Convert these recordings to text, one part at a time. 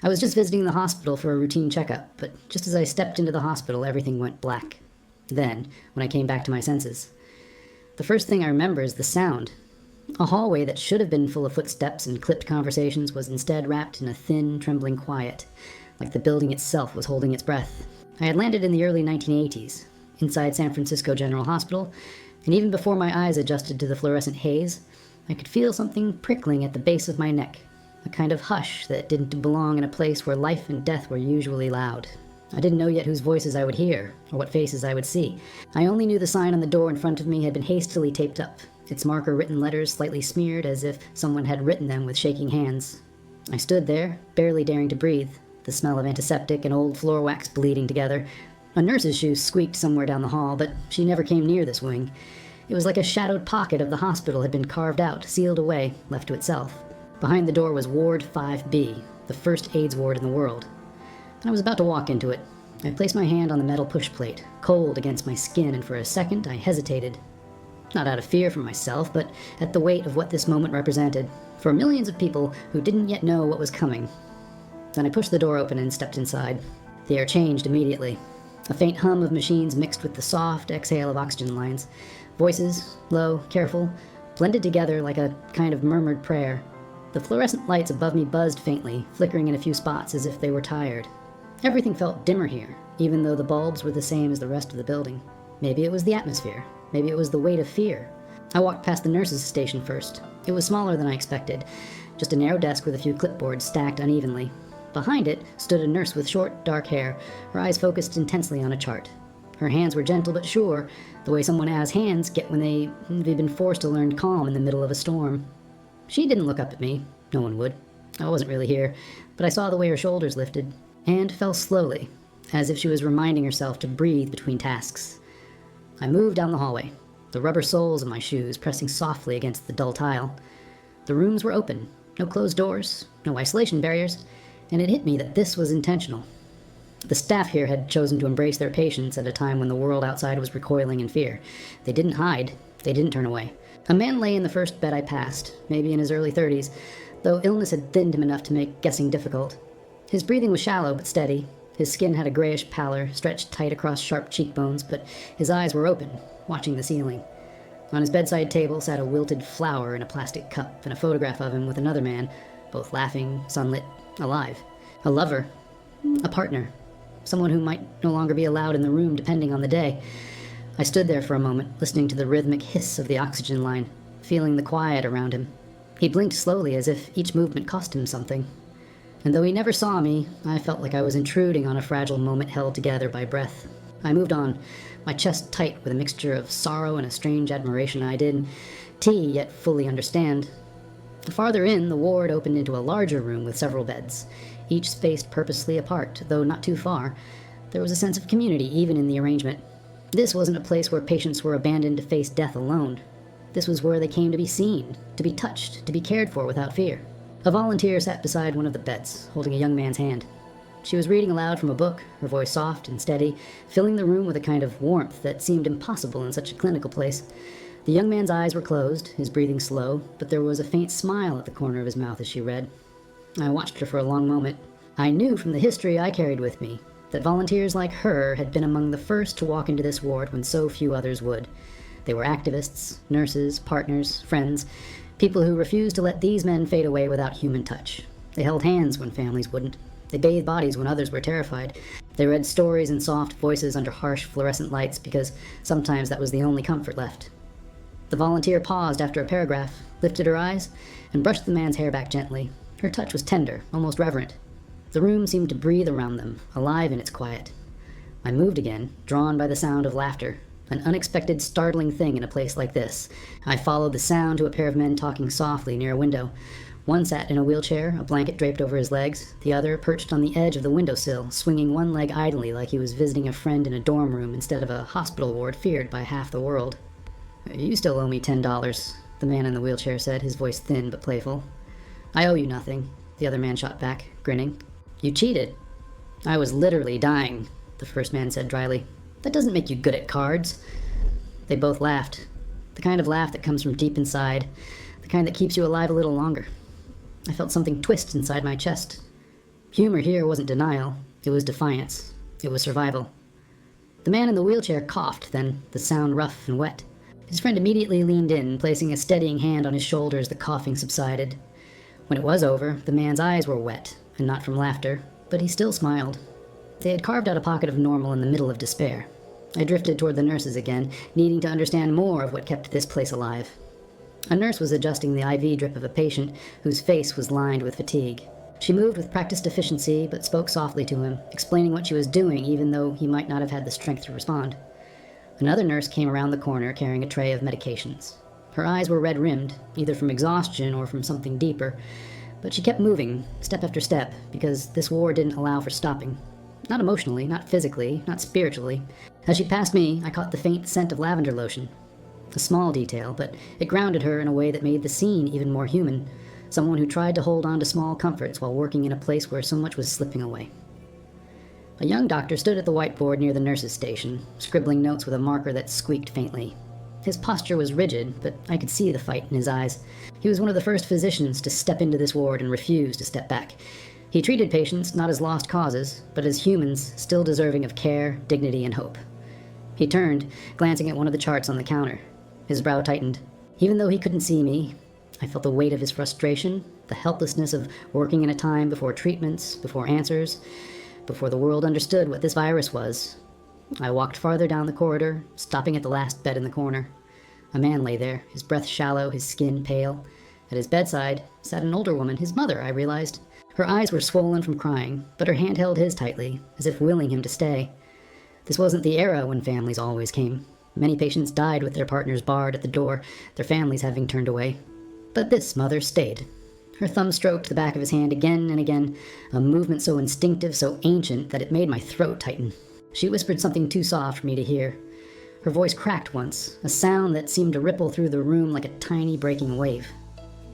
I was just visiting the hospital for a routine checkup, but just as I stepped into the hospital, everything went black. Then, when I came back to my senses, the first thing I remember is the sound. A hallway that should have been full of footsteps and clipped conversations was instead wrapped in a thin, trembling quiet, like the building itself was holding its breath. I had landed in the early 1980s, inside San Francisco General Hospital, and even before my eyes adjusted to the fluorescent haze, I could feel something prickling at the base of my neck, a kind of hush that didn't belong in a place where life and death were usually loud. I didn't know yet whose voices I would hear, or what faces I would see. I only knew the sign on the door in front of me had been hastily taped up, its marker-written letters slightly smeared as if someone had written them with shaking hands. I stood there, barely daring to breathe, the smell of antiseptic and old floor wax bleeding together. A nurse's shoe squeaked somewhere down the hall, but she never came near this wing. It was like a shadowed pocket of the hospital had been carved out, sealed away, left to itself. Behind the door was Ward 5B, the first AIDS ward in the world. I was about to walk into it. I placed my hand on the metal push plate, cold against my skin, and for a second I hesitated. Not out of fear for myself, but at the weight of what this moment represented, for millions of people who didn't yet know what was coming. Then I pushed the door open and stepped inside. The air changed immediately. A faint hum of machines mixed with the soft exhale of oxygen lines. Voices, low, careful, blended together like a kind of murmured prayer. The fluorescent lights above me buzzed faintly, flickering in a few spots as if they were tired. Everything felt dimmer here, even though the bulbs were the same as the rest of the building. Maybe it was the atmosphere. Maybe it was the weight of fear. I walked past the nurse's station first. It was smaller than I expected, just a narrow desk with a few clipboards stacked unevenly. Behind it stood a nurse with short, dark hair, her eyes focused intensely on a chart. Her hands were gentle but sure, the way someone has hands get when they've been forced to learn calm in the middle of a storm. She didn't look up at me. No one would. I wasn't really here, but I saw the way her shoulders lifted, and fell slowly, as if she was reminding herself to breathe between tasks. I moved down the hallway, the rubber soles of my shoes pressing softly against the dull tile. The rooms were open, no closed doors, no isolation barriers, and it hit me that this was intentional. The staff here had chosen to embrace their patients at a time when the world outside was recoiling in fear. They didn't hide. They didn't turn away. A man lay in the first bed I passed, maybe in his early 30s, though illness had thinned him enough to make guessing difficult. His breathing was shallow but steady. His skin had a grayish pallor, stretched tight across sharp cheekbones, but his eyes were open, watching the ceiling. On his bedside table sat a wilted flower in a plastic cup and a photograph of him with another man, both laughing, sunlit, alive. A lover. A partner. Someone who might no longer be allowed in the room depending on the day. I stood there for a moment, listening to the rhythmic hiss of the oxygen line, feeling the quiet around him. He blinked slowly as if each movement cost him something. And though he never saw me, I felt like I was intruding on a fragile moment held together by breath. I moved on, my chest tight with a mixture of sorrow and a strange admiration I didn't yet fully understand. Farther in, the ward opened into a larger room with several beds, each spaced purposely apart, though not too far. There was a sense of community even in the arrangement. This wasn't a place where patients were abandoned to face death alone. This was where they came to be seen, to be touched, to be cared for without fear. A volunteer sat beside one of the beds, holding a young man's hand. She was reading aloud from a book, her voice soft and steady, filling the room with a kind of warmth that seemed impossible in such a clinical place. The young man's eyes were closed, his breathing slow, but there was a faint smile at the corner of his mouth as she read. I watched her for a long moment. I knew from the history I carried with me that volunteers like her had been among the first to walk into this ward when so few others would. They were activists, nurses, partners, friends, people who refused to let these men fade away without human touch. They held hands when families wouldn't. They bathed bodies when others were terrified. They read stories in soft voices under harsh fluorescent lights because sometimes that was the only comfort left. The volunteer paused after a paragraph, lifted her eyes, and brushed the man's hair back gently. Her touch was tender, almost reverent. The room seemed to breathe around them, alive in its quiet. I moved again, drawn by the sound of laughter, an unexpected, startling thing in a place like this. I followed the sound to a pair of men talking softly near a window. One sat in a wheelchair, a blanket draped over his legs, the other perched on the edge of the windowsill, swinging one leg idly like he was visiting a friend in a dorm room instead of a hospital ward feared by half the world. "You still owe me $10, the man in the wheelchair said, his voice thin but playful. "I owe you nothing," the other man shot back, grinning. "You cheated." "I was literally dying," the first man said dryly. "That doesn't make you good at cards." They both laughed, the kind of laugh that comes from deep inside, the kind that keeps you alive a little longer. I felt something twist inside my chest. Humor here wasn't denial, it was defiance. It was survival. The man in the wheelchair coughed, then, the sound rough and wet. His friend immediately leaned in, placing a steadying hand on his shoulder as the coughing subsided. When it was over, the man's eyes were wet, and not from laughter, but he still smiled. They had carved out a pocket of normal in the middle of despair. I drifted toward the nurses again, needing to understand more of what kept this place alive. A nurse was adjusting the IV drip of a patient whose face was lined with fatigue. She moved with practiced efficiency, but spoke softly to him, explaining what she was doing even though he might not have had the strength to respond. Another nurse came around the corner carrying a tray of medications. Her eyes were red-rimmed, either from exhaustion or from something deeper, but she kept moving, step after step, because this war didn't allow for stopping. Not emotionally, not physically, not spiritually. As she passed me, I caught the faint scent of lavender lotion. A small detail, but it grounded her in a way that made the scene even more human. Someone who tried to hold on to small comforts while working in a place where so much was slipping away. A young doctor stood at the whiteboard near the nurse's station, scribbling notes with a marker that squeaked faintly. His posture was rigid, but I could see the fight in his eyes. He was one of the first physicians to step into this ward and refuse to step back. He treated patients not as lost causes, but as humans still deserving of care, dignity, and hope. He turned, glancing at one of the charts on the counter. His brow tightened. Even though he couldn't see me, I felt the weight of his frustration, the helplessness of working in a time before treatments, before answers, before the world understood what this virus was. I walked farther down the corridor, stopping at the last bed in the corner. A man lay there, his breath shallow, his skin pale. At his bedside sat an older woman, his mother, I realized. Her eyes were swollen from crying, but her hand held his tightly, as if willing him to stay. This wasn't the era when families always came. Many patients died with their partners barred at the door, their families having turned away. But this mother stayed. Her thumb stroked the back of his hand again and again, a movement so instinctive, so ancient, that it made my throat tighten. She whispered something too soft for me to hear. Her voice cracked once, a sound that seemed to ripple through the room like a tiny breaking wave.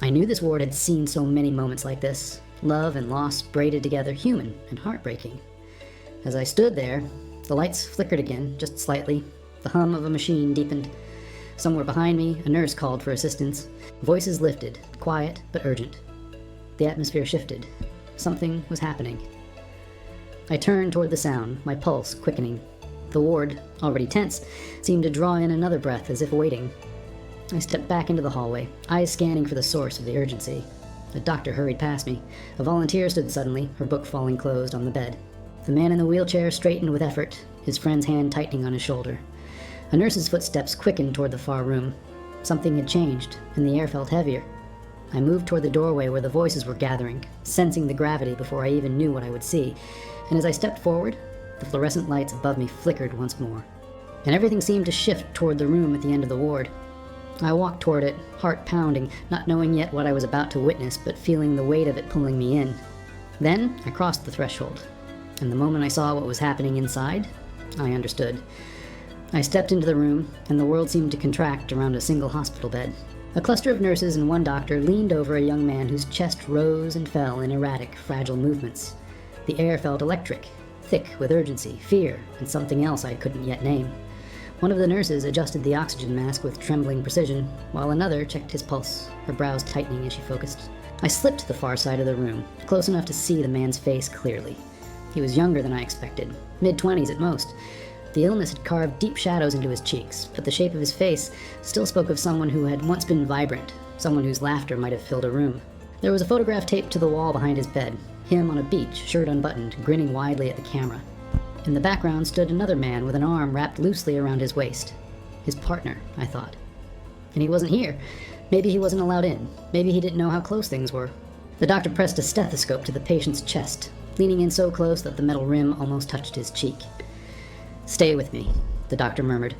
I knew this ward had seen so many moments like this, love and loss braided together, human and heartbreaking. As I stood there, the lights flickered again, just slightly. The hum of a machine deepened. Somewhere behind me, a nurse called for assistance. Voices lifted, quiet but urgent. The atmosphere shifted. Something was happening. I turned toward the sound, my pulse quickening. The ward, already tense, seemed to draw in another breath as if waiting. I stepped back into the hallway, eyes scanning for the source of the urgency. A doctor hurried past me. A volunteer stood suddenly, her book falling closed on the bed. The man in the wheelchair straightened with effort, his friend's hand tightening on his shoulder. A nurse's footsteps quickened toward the far room. Something had changed, and the air felt heavier. I moved toward the doorway where the voices were gathering, sensing the gravity before I even knew what I would see. And as I stepped forward, the fluorescent lights above me flickered once more. And everything seemed to shift toward the room at the end of the ward. I walked toward it, heart pounding, not knowing yet what I was about to witness, but feeling the weight of it pulling me in. Then I crossed the threshold, and the moment I saw what was happening inside, I understood. I stepped into the room, and the world seemed to contract around a single hospital bed. A cluster of nurses and one doctor leaned over a young man whose chest rose and fell in erratic, fragile movements. The air felt electric, thick with urgency, fear, and something else I couldn't yet name. One of the nurses adjusted the oxygen mask with trembling precision, while another checked his pulse, her brows tightening as she focused. I slipped to the far side of the room, close enough to see the man's face clearly. He was younger than I expected, mid-20s at most. The illness had carved deep shadows into his cheeks, but the shape of his face still spoke of someone who had once been vibrant, someone whose laughter might have filled a room. There was a photograph taped to the wall behind his bed, him on a beach, shirt unbuttoned, grinning widely at the camera. In the background stood another man with an arm wrapped loosely around his waist. His partner, I thought. And he wasn't here. Maybe he wasn't allowed in. Maybe he didn't know how close things were. The doctor pressed a stethoscope to the patient's chest, leaning in so close that the metal rim almost touched his cheek. "Stay with me," the doctor murmured,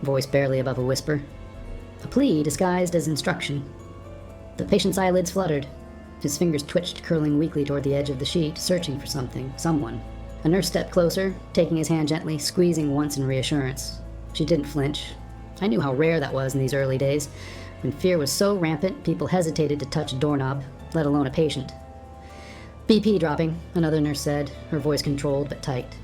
voice barely above a whisper. A plea disguised as instruction. The patient's eyelids fluttered. His fingers twitched, curling weakly toward the edge of the sheet, searching for something, someone. A nurse stepped closer, taking his hand gently, squeezing once in reassurance. She didn't flinch. I knew how rare that was in these early days. When fear was so rampant, people hesitated to touch a doorknob, let alone a patient. "BP dropping," another nurse said, her voice controlled but tight.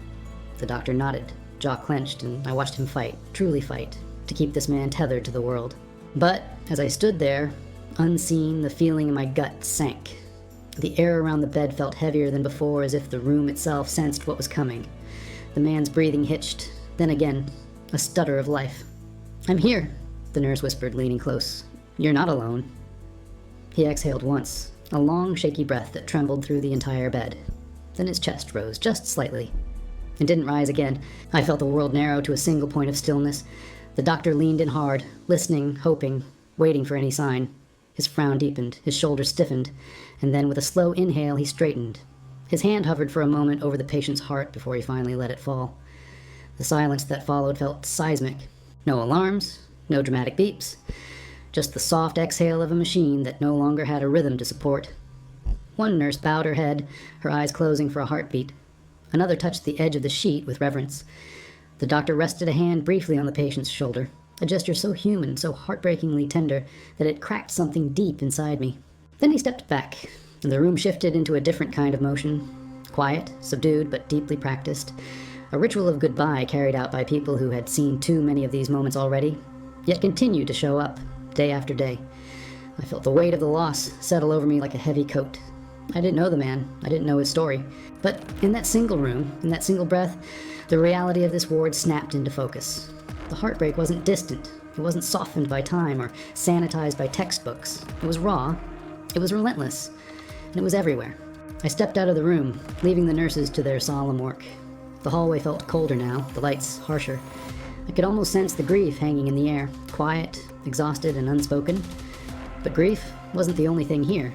The doctor nodded, jaw clenched, and I watched him fight, truly fight, to keep this man tethered to the world. But as I stood there, unseen, the feeling in my gut sank. The air around the bed felt heavier than before, as if the room itself sensed what was coming. The man's breathing hitched. Then again, a stutter of life. "I'm here," the nurse whispered, leaning close. "You're not alone." He exhaled once, a long, shaky breath that trembled through the entire bed. Then his chest rose, just slightly. It didn't rise again. I felt the world narrow to a single point of stillness. The doctor leaned in hard, listening, hoping, waiting for any sign. His frown deepened, his shoulders stiffened, and then with a slow inhale he straightened. His hand hovered for a moment over the patient's heart before he finally let it fall. The silence that followed felt seismic. No alarms, no dramatic beeps, just the soft exhale of a machine that no longer had a rhythm to support. One nurse bowed her head, her eyes closing for a heartbeat. Another touched the edge of the sheet with reverence. The doctor rested a hand briefly on the patient's shoulder, a gesture so human, so heartbreakingly tender, that it cracked something deep inside me. Then he stepped back, and the room shifted into a different kind of motion. Quiet, subdued, but deeply practiced. A ritual of goodbye carried out by people who had seen too many of these moments already, yet continued to show up, day after day. I felt the weight of the loss settle over me like a heavy coat. I didn't know the man. I didn't know his story. But in that single room, in that single breath, the reality of this ward snapped into focus. The heartbreak wasn't distant. It wasn't softened by time or sanitized by textbooks. It was raw. It was relentless. And it was everywhere. I stepped out of the room, leaving the nurses to their solemn work. The hallway felt colder now, the lights harsher. I could almost sense the grief hanging in the air, quiet, exhausted, and unspoken. But grief wasn't the only thing here.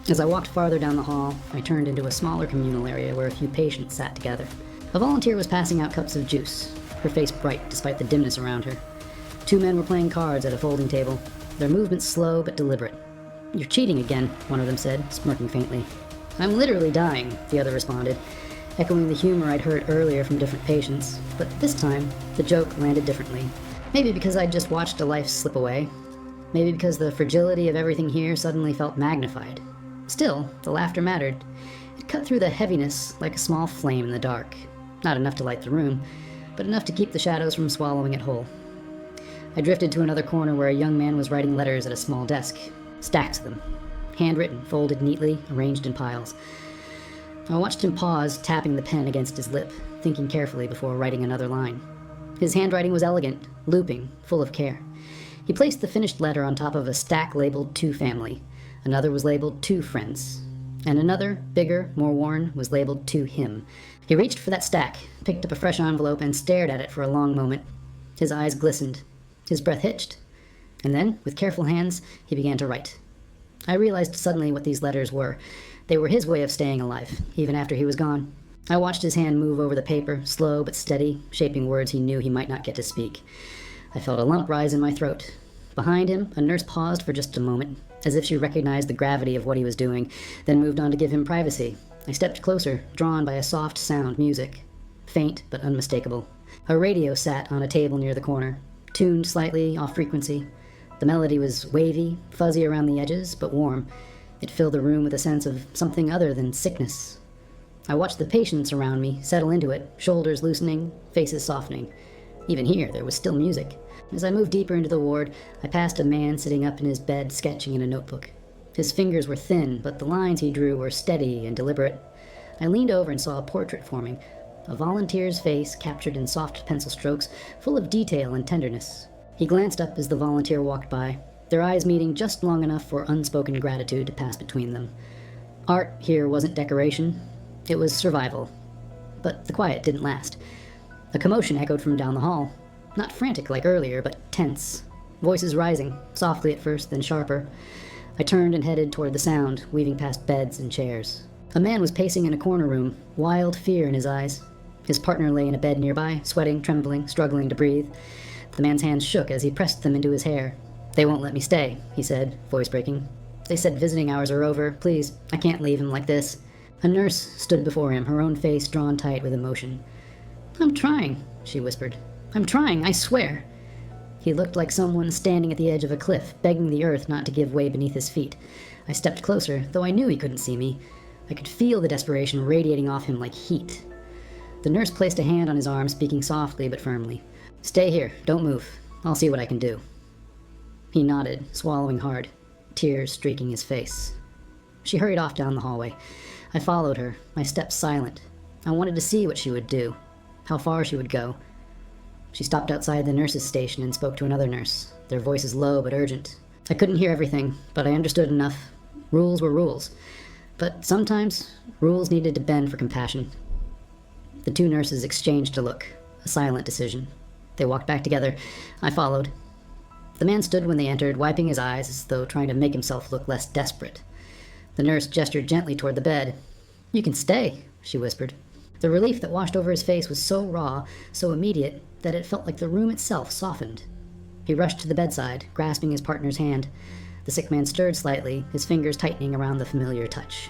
As I walked farther down the hall, I turned into a smaller communal area where a few patients sat together. A volunteer was passing out cups of juice, her face bright despite the dimness around her. Two men were playing cards at a folding table, their movements slow but deliberate. "You're cheating again," one of them said, smirking faintly. "I'm literally dying," the other responded, echoing the humor I'd heard earlier from different patients, but this time, the joke landed differently. Maybe because I'd just watched a life slip away. Maybe because the fragility of everything here suddenly felt magnified. Still, the laughter mattered. It cut through the heaviness like a small flame in the dark. Not enough to light the room, but enough to keep the shadows from swallowing it whole. I drifted to another corner where a young man was writing letters at a small desk. Stacks of them. Handwritten, folded neatly, arranged in piles. I watched him pause, tapping the pen against his lip, thinking carefully before writing another line. His handwriting was elegant, looping, full of care. He placed the finished letter on top of a stack labeled "To Family." Another was labeled "To Friends." And another, bigger, more worn, was labeled "To Him." He reached for that stack, picked up a fresh envelope, and stared at it for a long moment. His eyes glistened. His breath hitched. And then, with careful hands, he began to write. I realized suddenly what these letters were. They were his way of staying alive, even after he was gone. I watched his hand move over the paper, slow but steady, shaping words he knew he might not get to speak. I felt a lump rise in my throat. Behind him, a nurse paused for just a moment, as if she recognized the gravity of what he was doing, then moved on to give him privacy. I stepped closer, drawn by a soft sound, music. Faint but unmistakable. A radio sat on a table near the corner, tuned slightly off frequency. The melody was wavy, fuzzy around the edges, but warm. It filled the room with a sense of something other than sickness. I watched the patients around me settle into it, shoulders loosening, faces softening. Even here, there was still music. As I moved deeper into the ward, I passed a man sitting up in his bed sketching in a notebook. His fingers were thin, but the lines he drew were steady and deliberate. I leaned over and saw a portrait forming, a volunteer's face captured in soft pencil strokes, full of detail and tenderness. He glanced up as the volunteer walked by, their eyes meeting just long enough for unspoken gratitude to pass between them. Art here wasn't decoration. It was survival. But the quiet didn't last. A commotion echoed from down the hall. Not frantic like earlier, but tense. Voices rising, softly at first, then sharper. I turned and headed toward the sound, weaving past beds and chairs. A man was pacing in a corner room, wild fear in his eyes. His partner lay in a bed nearby, sweating, trembling, struggling to breathe. The man's hands shook as he pressed them into his hair. "They won't let me stay," he said, voice breaking. "They said visiting hours are over. Please, I can't leave him like this." A nurse stood before him, her own face drawn tight with emotion. "I'm trying," she whispered. "I'm trying, I swear." He looked like someone standing at the edge of a cliff, begging the earth not to give way beneath his feet. I stepped closer, though I knew he couldn't see me. I could feel the desperation radiating off him like heat. The nurse placed a hand on his arm, speaking softly but firmly. "Stay here, don't move. I'll see what I can do." He nodded, swallowing hard, tears streaking his face. She hurried off down the hallway. I followed her, my steps silent. I wanted to see what she would do, how far she would go. She stopped outside the nurse's station and spoke to another nurse, their voices low but urgent. I couldn't hear everything, but I understood enough. Rules were rules. But sometimes, rules needed to bend for compassion. The two nurses exchanged a look, a silent decision. They walked back together. I followed. The man stood when they entered, wiping his eyes as though trying to make himself look less desperate. The nurse gestured gently toward the bed. "You can stay," she whispered. The relief that washed over his face was so raw, so immediate, that it felt like the room itself softened. He rushed to the bedside, grasping his partner's hand. The sick man stirred slightly, his fingers tightening around the familiar touch.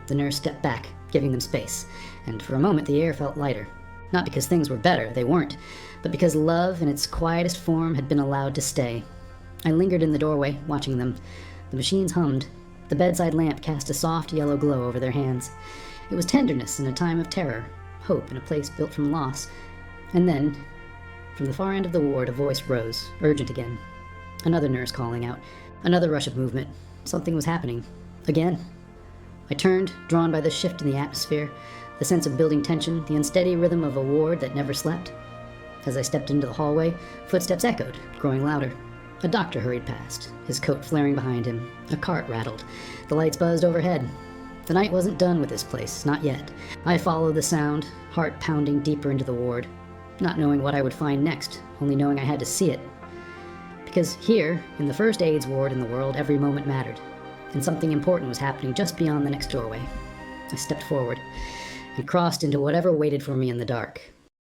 The nurse stepped back, giving them space, and for a moment the air felt lighter. Not because things were better, they weren't, but because love in its quietest form had been allowed to stay. I lingered in the doorway, watching them. The machines hummed. The bedside lamp cast a soft yellow glow over their hands. It was tenderness in a time of terror, hope in a place built from loss. And then, from the far end of the ward, a voice rose, urgent again. Another nurse calling out. Another rush of movement. Something was happening. Again. I turned, drawn by the shift in the atmosphere, the sense of building tension, the unsteady rhythm of a ward that never slept. As I stepped into the hallway, footsteps echoed, growing louder. A doctor hurried past, his coat flaring behind him. A cart rattled. The lights buzzed overhead. The night wasn't done with this place, not yet. I followed the sound, heart pounding deeper into the ward, not knowing what I would find next, only knowing I had to see it. Because here, in the first AIDS ward in the world, every moment mattered, and something important was happening just beyond the next doorway. I stepped forward and crossed into whatever waited for me in the dark.